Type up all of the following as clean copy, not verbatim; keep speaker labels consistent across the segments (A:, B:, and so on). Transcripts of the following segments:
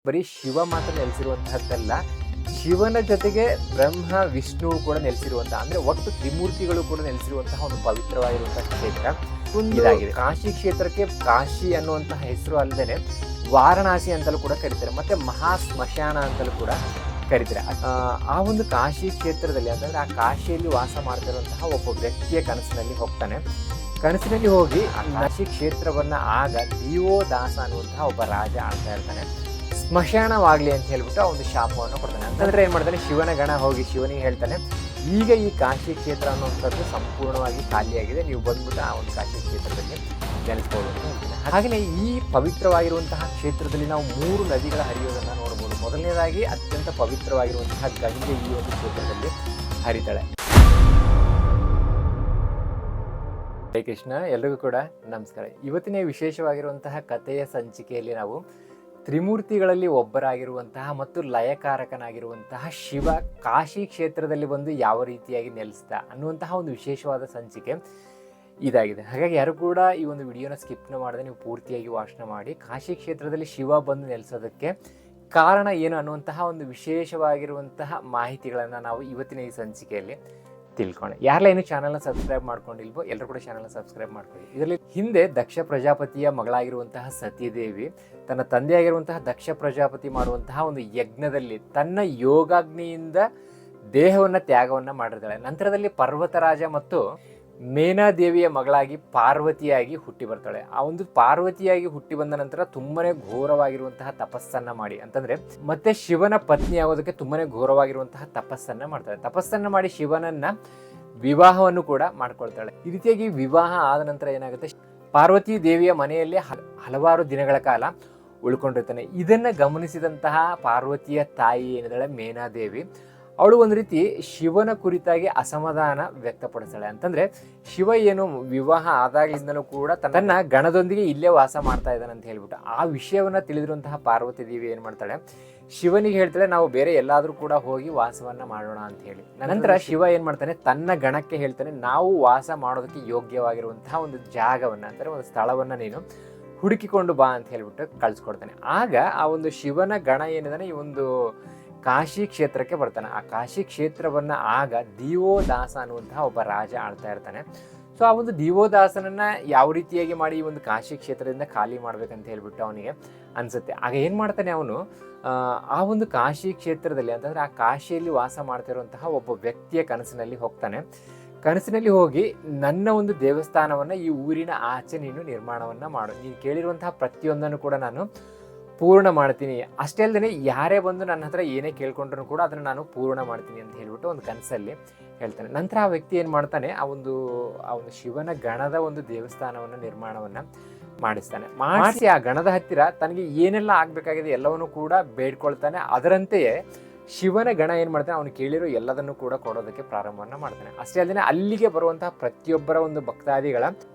A: ಬರೀ ಶಿವ ಮಾತ್ರ ನೆಲೆಸಿರುವಂತಹದ್ದಲ್ಲ, ಶಿವನ ಜೊತೆಗೆ ಬ್ರಹ್ಮ ವಿಷ್ಣು ಕೂಡ ನೆಲೆಸಿರುವಂತಹ, ಅಂದ್ರೆ ಒಟ್ಟು ತ್ರಿಮೂರ್ತಿಗಳು ಕೂಡ ನೆಲೆಸಿರುವಂತಹ ಒಂದು ಪವಿತ್ರವಾಗಿರುವಂತಹ ಕ್ಷೇತ್ರ ಇದಾಗಿದೆ. ಕಾಶಿ ಕ್ಷೇತ್ರಕ್ಕೆ ಕಾಶಿ ಅನ್ನುವಂತಹ ಹೆಸರು ಅಲ್ಲದೆ ವಾರಣಾಸಿ ಅಂತಲೂ ಕೂಡ ಕರೀತಾರೆ, ಮತ್ತೆ ಮಹಾ ಸ್ಮಶಾನ ಅಂತಲೂ ಕೂಡ ಕರೀತಾರೆ. ಆ ಒಂದು ಕಾಶಿ ಕ್ಷೇತ್ರದಲ್ಲಿ ಅಂತಂದ್ರೆ ಆ ಕಾಶಿಯಲ್ಲಿ ವಾಸ ಮಾಡ್ತಿರುವಂತಹ ಒಬ್ಬ ವ್ಯಕ್ತಿಯ ಕನಸಿನಲ್ಲಿ ಹೋಗ್ತಾನೆ. ಕನಸಿನಲ್ಲಿ ಹೋಗಿ ಆ ಕಾಶಿ ಕ್ಷೇತ್ರವನ್ನ ಆಗ ದಿವೋದಾಸ ಅನ್ನುವಂತಹ ಒಬ್ಬ ರಾಜ ಆಳ್ತಾ ಇರ್ತಾನೆ. ಸ್ಮಶಾನವಾಗ್ಲಿ ಅಂತ ಹೇಳ್ಬಿಟ್ಟು ಆ ಒಂದು ಶಾಪವನ್ನು ಕೊಡ್ತಾನೆ. ಅಂತಂದ್ರೆ ಏನ್ ಮಾಡ್ತಾನೆ, ಶಿವನ ಗಣ ಹೋಗಿ ಶಿವನಿಗೆ ಹೇಳ್ತಾನೆ, ಈಗ ಈ ಕಾಶಿ ಕ್ಷೇತ್ರ ಅನ್ನುವಂಥದ್ದು ಸಂಪೂರ್ಣವಾಗಿ ಖಾಲಿಯಾಗಿದೆ, ನೀವು ಬಂದ್ಬಿಟ್ಟು ಆ ಒಂದು ಕಾಶಿ ಕ್ಷೇತ್ರದಲ್ಲಿ ನೆಲೆಸ್ಬೋದು ಅಂತ ಹೇಳ್ತಾನೆ. ಹಾಗೆಯೇ ಈ ಪವಿತ್ರವಾಗಿರುವಂತಹ ಕ್ಷೇತ್ರದಲ್ಲಿ ನಾವು 3 ನದಿಗಳ ಹರಿಯೋದನ್ನ ನೋಡ್ಬೋದು. ಮೊದಲನೇದಾಗಿ ಅತ್ಯಂತ ಪವಿತ್ರವಾಗಿರುವಂತಹ ಗಂಗೆ ಈ ಒಂದು ಕ್ಷೇತ್ರದಲ್ಲಿ ಹರಿತಾಳೆ. ಹರೇ ಕೃಷ್ಣ, ಎಲ್ರಿಗೂ ಕೂಡ ನಮಸ್ಕಾರ. ಇವತ್ತಿನ ವಿಶೇಷವಾಗಿರುವಂತಹ ಕಥೆಯ ಸಂಚಿಕೆಯಲ್ಲಿ ನಾವು ತ್ರಿಮೂರ್ತಿಗಳಲ್ಲಿ ಒಬ್ಬರಾಗಿರುವಂತಹ ಮತ್ತು ಲಯಕಾರಕನಾಗಿರುವಂತಹ ಶಿವ ಕಾಶಿ ಕ್ಷೇತ್ರದಲ್ಲಿ ಬಂದು ಯಾವ ರೀತಿಯಾಗಿ ನೆಲೆಸ್ದ ಅನ್ನುವಂತಹ ಒಂದು ವಿಶೇಷವಾದ ಸಂಚಿಕೆ ಇದಾಗಿದೆ. ಹಾಗಾಗಿ ಯಾರು ಕೂಡ ಈ ಒಂದು ವಿಡಿಯೋನ ಸ್ಕಿಪ್ನ ಮಾಡದೆ ನೀವು ಪೂರ್ತಿಯಾಗಿ ವಾಚನ ಮಾಡಿ. ಕಾಶಿ ಕ್ಷೇತ್ರದಲ್ಲಿ ಶಿವ ಬಂದು ನೆಲೆಸೋದಕ್ಕೆ ಕಾರಣ ಏನು ಅನ್ನುವಂತಹ ಒಂದು ವಿಶೇಷವಾಗಿರುವಂತಹ ಮಾಹಿತಿಗಳನ್ನು ನಾವು ಇವತ್ತಿನ ಈ ಸಂಚಿಕೆಯಲ್ಲಿ ತಿಳ್ಕೊಳ್ಳಿ. ಯಾರೆಲ್ಲ ಏನು ಚಾನಲ್ನ ಸಬ್ಸ್ಕ್ರೈಬ್ ಮಾಡ್ಕೊಂಡಿಲ್ವೋ ಎಲ್ಲರೂ ಕೂಡ ಚಾನಲ್ನ ಸಬ್ಸ್ಕ್ರೈಬ್ ಮಾಡ್ಕೊಳ್ಳಿ. ಇದರಲ್ಲಿ ಹಿಂದೆ ದಕ್ಷ ಪ್ರಜಾಪತಿಯ ಮಗಳಾಗಿರುವಂತಹ ಸತೀದೇವಿ ತನ್ನ ತಂದೆಯಾಗಿರುವಂತಹ ದಕ್ಷ ಪ್ರಜಾಪತಿ ಮಾಡುವಂತಹ ಒಂದು ಯಜ್ಞದಲ್ಲಿ ತನ್ನ ಯೋಗಾಗ್ನಿಯಿಂದ ದೇಹವನ್ನ ತ್ಯಾಗವನ್ನ ಮಾಡಿರ್ತಾಳೆ. ನಂತರದಲ್ಲಿ ಪರ್ವತರಾಜ ಮತ್ತು ಮೇನಾದೇವಿಯ ಮಗಳಾಗಿ ಪಾರ್ವತಿಯಾಗಿ ಹುಟ್ಟಿ ಬರ್ತಾಳೆ. ಆ ಒಂದು ಪಾರ್ವತಿಯಾಗಿ ಹುಟ್ಟಿ ಬಂದ ನಂತರ ತುಂಬಾನೇ ಘೋರವಾಗಿರುವಂತಹ ತಪಸ್ಸನ್ನ ಮಾಡಿ, ಅಂತಂದ್ರೆ ಮತ್ತೆ ಶಿವನ ಪತ್ನಿ ಆಗೋದಕ್ಕೆ ತುಂಬಾನೇ ಘೋರವಾಗಿರುವಂತಹ ತಪಸ್ಸನ್ನ ಮಾಡ್ತಾಳೆ. ತಪಸ್ಸನ್ನ ಮಾಡಿ ಶಿವನನ್ನ ವಿವಾಹವನ್ನು ಕೂಡ ಮಾಡ್ಕೊಳ್ತಾಳೆ. ಈ ರೀತಿಯಾಗಿ ವಿವಾಹ ಆದ ನಂತರ ಏನಾಗುತ್ತೆ, ಪಾರ್ವತಿ ದೇವಿಯ ಮನೆಯಲ್ಲಿ ಹಲವಾರು ದಿನಗಳ ಕಾಲ ಉಳ್ಕೊಂಡಿರ್ತಾನೆ. ಇದನ್ನ ಗಮನಿಸಿದಂತಹ ಪಾರ್ವತಿಯ ತಾಯಿ ಏನಿದ್ದಾಳೆ ಮೇನಾದೇವಿ, ಅವಳು ಒಂದು ರೀತಿ ಶಿವನ ಕುರಿತಾಗಿ ಅಸಮಾಧಾನ ವ್ಯಕ್ತಪಡಿಸ್ತಾಳೆ. ಅಂತಂದ್ರೆ ಶಿವ ಏನು ವಿವಾಹ ಆದಾಗಿಂದಲೂ ಕೂಡ ತನ್ನ ಗಣದೊಂದಿಗೆ ಇಲ್ಲೇ ವಾಸ ಮಾಡ್ತಾ ಇದ್ದಾನೆ ಅಂತ ಹೇಳ್ಬಿಟ್ಟು ಆ ವಿಷಯವನ್ನ ತಿಳಿದಿರುವಂತಹ ಪಾರ್ವತಿ ದೇವಿ ಏನ್ ಮಾಡ್ತಾಳೆ, ಶಿವನಿಗೆ ಹೇಳ್ತಾಳೆ ನಾವು ಬೇರೆ ಎಲ್ಲಾದ್ರೂ ಕೂಡ ಹೋಗಿ ವಾಸವನ್ನ ಮಾಡೋಣ ಅಂತ ಹೇಳಿ. ನಂತರ ಶಿವ ಏನ್ ಮಾಡ್ತಾನೆ, ತನ್ನ ಗಣಕ್ಕೆ ಹೇಳ್ತಾನೆ, ನಾವು ವಾಸ ಮಾಡೋದಕ್ಕೆ ಯೋಗ್ಯವಾಗಿರುವಂತಹ ಒಂದು ಜಾಗವನ್ನ, ಅಂದ್ರೆ ಒಂದು ಸ್ಥಳವನ್ನ ನೀನು ಹುಡುಕಿಕೊಂಡು ಬಾ ಅಂತ ಹೇಳ್ಬಿಟ್ಟು ಕಳ್ಸಿಕೊಡ್ತಾನೆ. ಆಗ ಆ ಒಂದು ಶಿವನ ಗಣ ಏನಿದಾನೆ ಈ ಒಂದು ಕಾಶಿ ಕ್ಷೇತ್ರಕ್ಕೆ ಬರ್ತಾನೆ. ಆ ಕಾಶಿ ಕ್ಷೇತ್ರವನ್ನ ಆಗ ದಿವೋದಾಸ ಅನ್ನುವಂತಹ ಒಬ್ಬ ರಾಜ ಆಳ್ತಾ ಇರ್ತಾನೆ. ಸೊ ಆ ಒಂದು ದಿವೋದಾಸನನ್ನ ಯಾವ ರೀತಿಯಾಗಿ ಮಾಡಿ ಈ ಒಂದು ಕಾಶಿ ಕ್ಷೇತ್ರದಿಂದ ಖಾಲಿ ಮಾಡ್ಬೇಕಂತ ಹೇಳ್ಬಿಟ್ಟು ಅವನಿಗೆ ಅನ್ಸುತ್ತೆ. ಆಗ ಏನ್ ಮಾಡ್ತಾನೆ ಅವನು, ಆ ಒಂದು ಕಾಶಿ ಕ್ಷೇತ್ರದಲ್ಲಿ ಅಂತಂದ್ರೆ ಆ ಕಾಶಿಯಲ್ಲಿ ವಾಸ ಮಾಡ್ತಿರುವಂತಹ ಒಬ್ಬ ವ್ಯಕ್ತಿಯ ಕನಸಿನಲ್ಲಿ ಹೋಗ್ತಾನೆ. ಕನಸಿನಲ್ಲಿ ಹೋಗಿ ನನ್ನ ಒಂದು ದೇವಸ್ಥಾನವನ್ನ ಈ ಊರಿನ ಆಚೆ ನೀನು ನಿರ್ಮಾಣವನ್ನ ಮಾಡು, ನೀನು ಕೇಳಿರುವಂತಹ ಪ್ರತಿಯೊಂದನ್ನು ಕೂಡ ನಾನು ಪೂರ್ಣ ಮಾಡ್ತೀನಿ, ಅಷ್ಟೇ ಅಲ್ಲದೆ ಯಾರೇ ಬಂದು ನನ್ನ ಹತ್ರ ಏನೇ ಕೇಳ್ಕೊಂಡ್ರು ಕೂಡ ಅದನ್ನು ನಾನು ಪೂರ್ಣ ಮಾಡ್ತೀನಿ ಅಂತ ಹೇಳ್ಬಿಟ್ಟು ಒಂದು ಕನಸಲ್ಲಿ ಹೇಳ್ತಾನೆ. ನಂತರ ಆ ವ್ಯಕ್ತಿ ಏನು ಮಾಡ್ತಾನೆ, ಆ ಒಂದು ಶಿವನ ಗಣದ ಒಂದು ದೇವಸ್ಥಾನವನ್ನು ನಿರ್ಮಾಣವನ್ನ ಮಾಡಿಸ್ತಾನೆ. ಮಾಡಿಸಿ ಆ ಗಣದ ಹತ್ತಿರ ತನಗೆ ಏನೆಲ್ಲ ಆಗ್ಬೇಕಾಗಿದೆ ಎಲ್ಲವನ್ನೂ ಕೂಡ ಬೇಡ್ಕೊಳ್ತಾನೆ. ಅದರಂತೆಯೇ ಶಿವನ ಗಣ ಏನು ಮಾಡ್ತಾನೆ, ಅವನು ಕೇಳಿರೋ ಎಲ್ಲದನ್ನು ಕೂಡ ಕೊಡೋದಕ್ಕೆ ಪ್ರಾರಂಭವನ್ನ ಮಾಡ್ತಾನೆ. ಅಷ್ಟೇ ಅಲ್ಲದೆ ಅಲ್ಲಿಗೆ ಬರುವಂತಹ ಪ್ರತಿಯೊಬ್ಬರ ಒಂದು ಭಕ್ತಾದಿಗಳ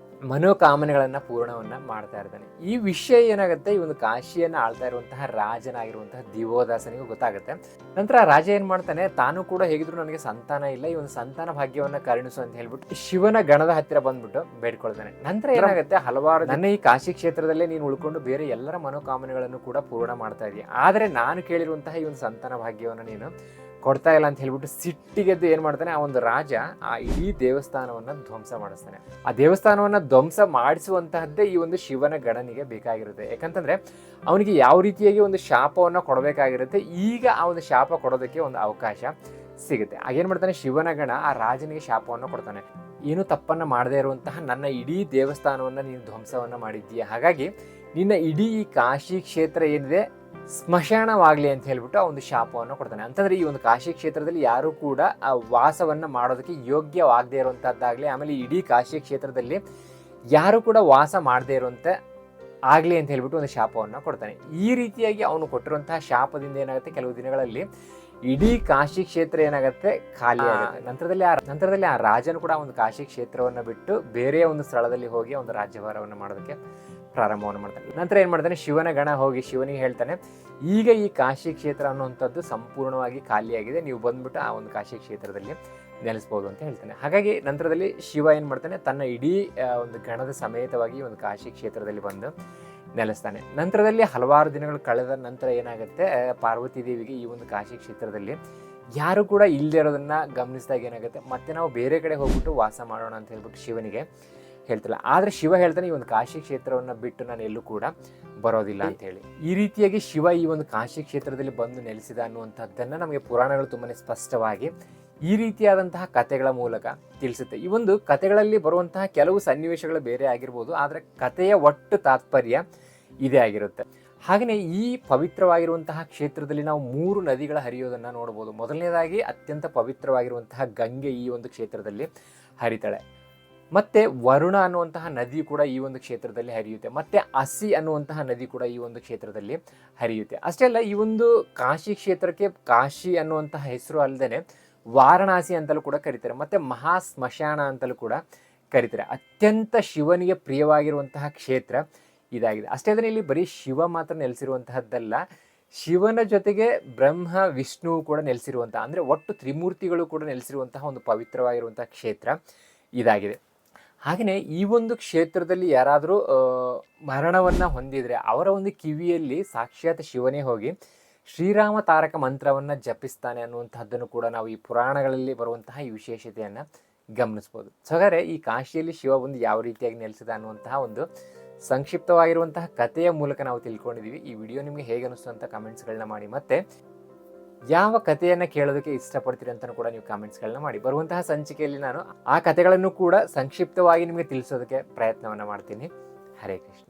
A: ಮನೋಕಾಮನೆಗಳನ್ನ ಪೂರ್ಣವನ್ನ ಮಾಡ್ತಾ ಇರ್ತಾನೆ. ಈ ವಿಷಯ ಏನಾಗುತ್ತೆ, ಈ ಒಂದು ಕಾಶಿಯನ್ನ ಆಳ್ತಾ ಇರುವಂತಹ ರಾಜನಾಗಿರುವಂತಹ ದಿವೋದಾಸನಿಗೂ ಗೊತ್ತಾಗುತ್ತೆ. ನಂತರ ರಾಜ ಏನ್ ಮಾಡ್ತಾನೆ, ತಾನು ಕೂಡ ಹೇಗಿದ್ರು ನನಗೆ ಸಂತಾನ ಇಲ್ಲ, ಈ ಒಂದು ಸಂತಾನ ಭಾಗ್ಯವನ್ನ ಕರುಣಿಸು ಅಂತ ಹೇಳ್ಬಿಟ್ಟು ಶಿವನ ಗಣದ ಹತ್ತಿರ ಬಂದ್ಬಿಟ್ಟು ಬೇಡ್ಕೊಳ್ತಾನೆ. ನಂತರ ಏನಾಗುತ್ತೆ, ಹಲವಾರು ನನ್ನ ಈ ಕಾಶಿ ಕ್ಷೇತ್ರದಲ್ಲೇ ನೀನು ಉಳ್ಕೊಂಡು ಬೇರೆ ಎಲ್ಲರ ಮನೋಕಾಮನೆಗಳನ್ನು ಕೂಡ ಪೂರ್ಣ ಮಾಡ್ತಾ ಇದೀಯ, ಆದ್ರೆ ನಾನು ಕೇಳಿರುವಂತಹ ಈ ಒಂದು ಸಂತಾನ ಭಾಗ್ಯವನ್ನ ನೀನು ಕೊಡ್ತಾ ಇಲ್ಲ ಅಂತ ಹೇಳ್ಬಿಟ್ಟು ಸಿಟ್ಟಿಗೆದ್ದು ಏನ್ ಮಾಡ್ತಾನೆ, ಆ ಒಂದು ರಾಜ ಆ ಇಡೀ ದೇವಸ್ಥಾನವನ್ನ ಧ್ವಂಸ ಮಾಡಿಸ್ತಾನೆ. ಆ ದೇವಸ್ಥಾನವನ್ನ ಧ್ವಂಸ ಮಾಡಿಸುವಂತಹದ್ದೇ ಈ ಒಂದು ಶಿವನ ಗಣನಿಗೆ ಬೇಕಾಗಿರುತ್ತೆ. ಯಾಕಂತಂದ್ರೆ ಅವನಿಗೆ ಯಾವ ರೀತಿಯಾಗಿ ಒಂದು ಶಾಪವನ್ನ ಕೊಡಬೇಕಾಗಿರುತ್ತೆ, ಈಗ ಆ ಒಂದು ಶಾಪ ಕೊಡೋದಕ್ಕೆ ಒಂದು ಅವಕಾಶ ಸಿಗುತ್ತೆ. ಆಗೇನ್ ಮಾಡ್ತಾನೆ, ಶಿವನ ಗಣ ಆ ರಾಜನಿಗೆ ಶಾಪವನ್ನು ಕೊಡ್ತಾನೆ, ಏನು ತಪ್ಪನ್ನ ಮಾಡದೇ ಇರುವಂತಹ ನನ್ನ ಇಡೀ ದೇವಸ್ಥಾನವನ್ನ ನೀನು ಧ್ವಂಸವನ್ನ ಮಾಡಿದ್ದೀಯ, ಹಾಗಾಗಿ ನಿನ್ನ ಇಡೀ ಈ ಕಾಶಿ ಕ್ಷೇತ್ರ ಏನಿದೆ ಸ್ಮಶಾನವಾಗ್ಲಿ ಅಂತ ಹೇಳ್ಬಿಟ್ಟು ಆ ಒಂದು ಶಾಪವನ್ನು ಕೊಡ್ತಾನೆ. ಅಂತಂದ್ರೆ ಈ ಒಂದು ಕಾಶಿ ಕ್ಷೇತ್ರದಲ್ಲಿ ಯಾರು ಕೂಡ ಆ ವಾಸವನ್ನ ಮಾಡೋದಕ್ಕೆ ಯೋಗ್ಯವಾಗದೇ ಇರುವಂತಹದ್ದಾಗ್ಲಿ, ಆಮೇಲೆ ಇಡೀ ಕಾಶಿ ಕ್ಷೇತ್ರದಲ್ಲಿ ಯಾರು ಕೂಡ ವಾಸ ಮಾಡದೇ ಇರುವಂತ ಆಗ್ಲಿ ಅಂತ ಹೇಳ್ಬಿಟ್ಟು ಒಂದು ಶಾಪವನ್ನ ಕೊಡ್ತಾನೆ. ಈ ರೀತಿಯಾಗಿ ಅವನು ಕೊಟ್ಟಿರುವಂತಹ ಶಾಪದಿಂದ ಏನಾಗುತ್ತೆ, ಕೆಲವು ದಿನಗಳಲ್ಲಿ ಇಡೀ ಕಾಶಿ ಕ್ಷೇತ್ರ ಏನಾಗುತ್ತೆ, ಖಾಲಿ ಆಗುತ್ತೆ. ನಂತರದಲ್ಲಿ ಆ ರಾಜನು ಕೂಡ ಒಂದು ಕಾಶಿ ಕ್ಷೇತ್ರವನ್ನ ಬಿಟ್ಟು ಬೇರೆ ಒಂದು ಸ್ಥಳದಲ್ಲಿ ಹೋಗಿ ಒಂದು ರಾಜ್ಯಭಾರವನ್ನು ಮಾಡೋದಕ್ಕೆ ಪ್ರಾರಂಭವನ್ನು ಮಾಡ್ತಾನೆ. ನಂತರ ಏನ್ ಮಾಡ್ತಾನೆ, ಶಿವನ ಗಣ ಹೋಗಿ ಶಿವನಿಗೆ ಹೇಳ್ತಾನೆ, ಈಗ ಈ ಕಾಶಿ ಕ್ಷೇತ್ರ ಅನ್ನುವಂಥದ್ದು ಸಂಪೂರ್ಣವಾಗಿ ಖಾಲಿಯಾಗಿದೆ, ನೀವು ಬಂದ್ಬಿಟ್ಟು ಆ ಒಂದು ಕಾಶಿ ಕ್ಷೇತ್ರದಲ್ಲಿ ನೆಲೆಸ್ಬೋದು ಅಂತ ಹೇಳ್ತಾನೆ. ಹಾಗಾಗಿ ನಂತರದಲ್ಲಿ ಶಿವ ಏನ್ ಮಾಡ್ತಾನೆ, ತನ್ನ ಇಡೀ ಒಂದು ಗಣದ ಸಮೇತವಾಗಿ ಒಂದು ಕಾಶಿ ಕ್ಷೇತ್ರದಲ್ಲಿ ಬಂದು ನೆಲೆಸ್ತಾನೆ. ನಂತರದಲ್ಲಿ ಹಲವಾರು ದಿನಗಳು ಕಳೆದ ನಂತರ ಏನಾಗುತ್ತೆ, ಪಾರ್ವತಿ ದೇವಿಗೆ ಈ ಒಂದು ಕಾಶಿ ಕ್ಷೇತ್ರದಲ್ಲಿ ಯಾರು ಕೂಡ ಇಲ್ಲದೆ ಇರೋದನ್ನು ಗಮನಿಸಿದಾಗ ಏನಾಗುತ್ತೆ, ಮತ್ತೆ ನಾವು ಬೇರೆ ಕಡೆ ಹೋಗ್ಬಿಟ್ಟು ವಾಸ ಮಾಡೋಣ ಅಂತ ಹೇಳ್ಬಿಟ್ಟು ಶಿವನಿಗೆ ಹೇಳ್ತಿಲ್ಲ. ಆದರೆ ಶಿವ ಹೇಳ್ತಾನೆ, ಈ ಒಂದು ಕಾಶಿ ಕ್ಷೇತ್ರವನ್ನು ಬಿಟ್ಟು ನಾನು ಎಲ್ಲೂ ಕೂಡ ಬರೋದಿಲ್ಲ ಅಂತ ಹೇಳಿ. ಈ ರೀತಿಯಾಗಿ ಶಿವ ಈ ಒಂದು ಕಾಶಿ ಕ್ಷೇತ್ರದಲ್ಲಿ ಬಂದು ನೆಲೆಸಿದ ಅನ್ನುವಂಥದ್ದನ್ನು ನಮಗೆ ಪುರಾಣಗಳು ತುಂಬಾ ಸ್ಪಷ್ಟವಾಗಿ ಈ ರೀತಿಯಾದಂತಹ ಕಥೆಗಳ ಮೂಲಕ ತಿಳಿಸುತ್ತೆ. ಈ ಒಂದು ಕಥೆಗಳಲ್ಲಿ ಬರುವಂತಹ ಕೆಲವು ಸನ್ನಿವೇಶಗಳು ಬೇರೆ ಆಗಿರ್ಬೋದು, ಆದರೆ ಕಥೆಯ ಒಟ್ಟು ತಾತ್ಪರ್ಯ ಇದೇ ಆಗಿರುತ್ತೆ. ಹಾಗೆಯೇ ಈ ಪವಿತ್ರವಾಗಿರುವಂತಹ ಕ್ಷೇತ್ರದಲ್ಲಿ ನಾವು 3 ನದಿಗಳ ಹರಿಯೋದನ್ನು ನೋಡ್ಬೋದು. ಮೊದಲನೇದಾಗಿ ಅತ್ಯಂತ ಪವಿತ್ರವಾಗಿರುವಂತಹ ಗಂಗೆ ಈ ಒಂದು ಕ್ಷೇತ್ರದಲ್ಲಿ ಹರಿತಾಳೆ. ಮತ್ತು ವರುಣ ಅನ್ನುವಂತಹ ನದಿ ಕೂಡ ಈ ಒಂದು ಕ್ಷೇತ್ರದಲ್ಲಿ ಹರಿಯುತ್ತೆ. ಮತ್ತು ಅಸಿ ಅನ್ನುವಂತಹ ನದಿ ಕೂಡ ಈ ಒಂದು ಕ್ಷೇತ್ರದಲ್ಲಿ ಹರಿಯುತ್ತೆ. ಅಷ್ಟೇ ಅಲ್ಲ, ಈ ಒಂದು ಕಾಶಿ ಕ್ಷೇತ್ರಕ್ಕೆ ಕಾಶಿ ಅನ್ನುವಂತಹ ಹೆಸರು ಅಲ್ಲದೆ ವಾರಣಾಸಿ ಅಂತಲೂ ಕೂಡ ಕರೀತಾರೆ, ಮತ್ತು ಮಹಾ ಸ್ಮಶಾನ ಅಂತಲೂ ಕೂಡ ಕರೀತಾರೆ. ಅತ್ಯಂತ ಶಿವನಿಗೆ ಪ್ರಿಯವಾಗಿರುವಂತಹ ಕ್ಷೇತ್ರ ಇದಾಗಿದೆ. ಅಷ್ಟೇ ಅಲ್ಲದೆ ಇಲ್ಲಿ ಬರೀ ಶಿವ ಮಾತ್ರ ನೆಲೆಸಿರುವಂತಹದ್ದಲ್ಲ, ಶಿವನ ಜೊತೆಗೆ ಬ್ರಹ್ಮ ವಿಷ್ಣುವು ಕೂಡ ನೆಲೆಸಿರುವಂತಹ, ಅಂದರೆ ಒಟ್ಟು ತ್ರಿಮೂರ್ತಿಗಳು ಕೂಡ ನೆಲೆಸಿರುವಂತಹ ಒಂದು ಪವಿತ್ರವಾಗಿರುವಂತಹ ಕ್ಷೇತ್ರ ಇದಾಗಿದೆ. ಹಾಗೆಯೇ ಈ ಒಂದು ಕ್ಷೇತ್ರದಲ್ಲಿ ಯಾರಾದರೂ ಮರಣವನ್ನು ಹೊಂದಿದರೆ ಅವರ ಒಂದು ಕಿವಿಯಲ್ಲಿ ಸಾಕ್ಷಾತ್ ಶಿವನೇ ಹೋಗಿ ಶ್ರೀರಾಮ ತಾರಕ ಮಂತ್ರವನ್ನು ಜಪಿಸ್ತಾನೆ ಅನ್ನುವಂಥದ್ದನ್ನು ಕೂಡ ನಾವು ಈ ಪುರಾಣಗಳಲ್ಲಿ ಬರುವಂತಹ ಈ ವಿಶೇಷತೆಯನ್ನು ಗಮನಿಸ್ಬೋದು. ಸೊ ಹಾಗಾದರೆ ಈ ಕಾಶಿಯಲ್ಲಿ ಶಿವ ಬಂದು ಯಾವ ರೀತಿಯಾಗಿ ನೆಲೆಸಿದ ಅನ್ನುವಂತಹ ಒಂದು ಸಂಕ್ಷಿಪ್ತವಾಗಿರುವಂತಹ ಕಥೆಯ ಮೂಲಕ ನಾವು ತಿಳ್ಕೊಂಡಿದ್ದೀವಿ. ಈ ವಿಡಿಯೋ ನಿಮಗೆ ಹೇಗೆ ಅನಿಸ್ತು ಅಂತ ಕಮೆಂಟ್ಸ್ಗಳನ್ನ ಮಾಡಿ, ಮತ್ತು ಯಾವ ಕಥೆಯನ್ನು ಕೇಳೋದಕ್ಕೆ ಇಷ್ಟಪಡ್ತೀರಿ ಅಂತಲೂ ಕೂಡ ನೀವು ಕಾಮೆಂಟ್ಸ್ಗಳನ್ನ ಮಾಡಿ. ಬರುವಂತಹ ಸಂಚಿಕೆಯಲ್ಲಿ ನಾನು ಆ ಕಥೆಗಳನ್ನು ಕೂಡ ಸಂಕ್ಷಿಪ್ತವಾಗಿ ನಿಮಗೆ ತಿಳಿಸೋದಕ್ಕೆ ಪ್ರಯತ್ನವನ್ನು ಮಾಡ್ತೀನಿ. ಹರೇ ಕೃಷ್ಣ.